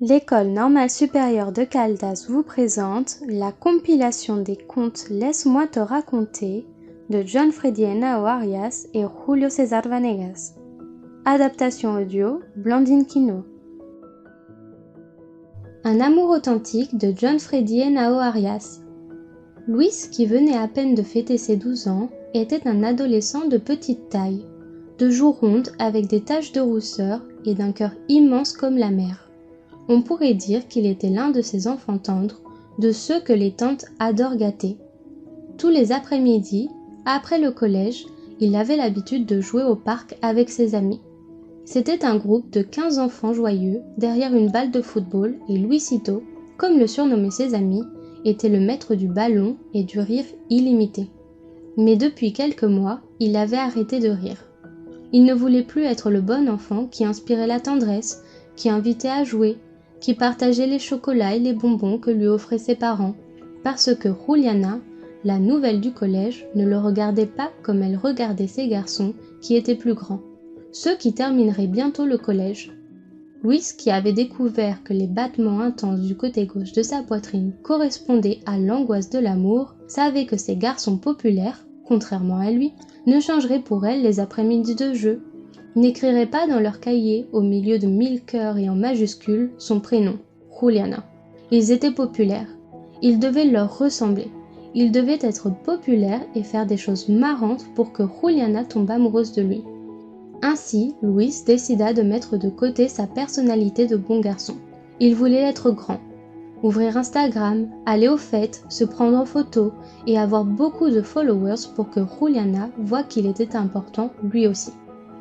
L'École normale supérieure de Caldas vous présente la compilation des contes Laisse-moi te raconter de John Freddy Henao Arias et Julio César Vanegas. Adaptation audio Blandine Quino. Un amour authentique de John Freddy Henao Arias. Luis, qui venait à peine de fêter ses 12 ans, était un adolescent de petite taille, de joues rondes avec des taches de rousseur et d'un cœur immense comme la mer. On pourrait dire qu'il était l'un de ces enfants tendres, de ceux que les tantes adorent gâter. Tous les après-midi, après le collège, il avait l'habitude de jouer au parc avec ses amis. C'était un groupe de 15 enfants joyeux derrière une balle de football et Luisito, comme le surnommaient ses amis, était le maître du ballon et du rire illimité. Mais depuis quelques mois, il avait arrêté de rire. Il ne voulait plus être le bon enfant qui inspirait la tendresse, qui invitait à jouer, qui partageait les chocolats et les bonbons que lui offraient ses parents, parce que Juliana, la nouvelle du collège, ne le regardait pas comme elle regardait ses garçons qui étaient plus grands, ceux qui termineraient bientôt le collège. Luis, qui avait découvert que les battements intenses du côté gauche de sa poitrine correspondaient à l'angoisse de l'amour, savait que ces garçons populaires, contrairement à lui, ne changeraient pour elle les après-midi de jeu, n'écriraient pas dans leur cahier, au milieu de 1000 cœurs et en majuscules, son prénom, Juliana. Ils étaient populaires. Il devait leur ressembler. Il devait être populaire et faire des choses marrantes pour que Juliana tombe amoureuse de lui. Ainsi, Luis décida de mettre de côté sa personnalité de bon garçon. Il voulait être grand, ouvrir Instagram, aller aux fêtes, se prendre en photo et avoir beaucoup de followers pour que Juliana voie qu'il était important lui aussi.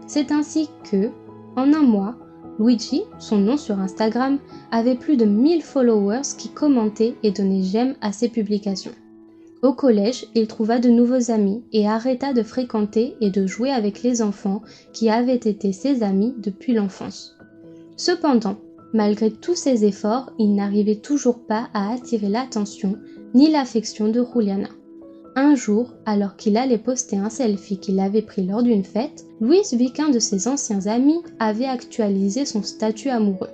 C'est ainsi que, en un mois, Luigi, son nom sur Instagram, avait plus de 1000 followers qui commentaient et donnaient j'aime à ses publications. Au collège, il trouva de nouveaux amis et arrêta de fréquenter et de jouer avec les enfants qui avaient été ses amis depuis l'enfance. Cependant, malgré tous ses efforts, il n'arrivait toujours pas à attirer l'attention ni l'affection de Juliana. Un jour, alors qu'il allait poster un selfie qu'il avait pris lors d'une fête, Luis vit qu'un de ses anciens amis avait actualisé son statut amoureux.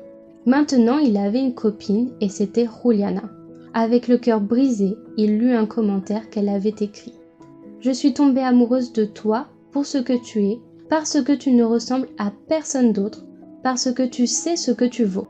Maintenant, il avait une copine et c'était Juliana. Avec le cœur brisé, il lut un commentaire qu'elle avait écrit. « Je suis tombée amoureuse de toi pour ce que tu es, parce que tu ne ressembles à personne d'autre, parce que tu sais ce que tu vaux.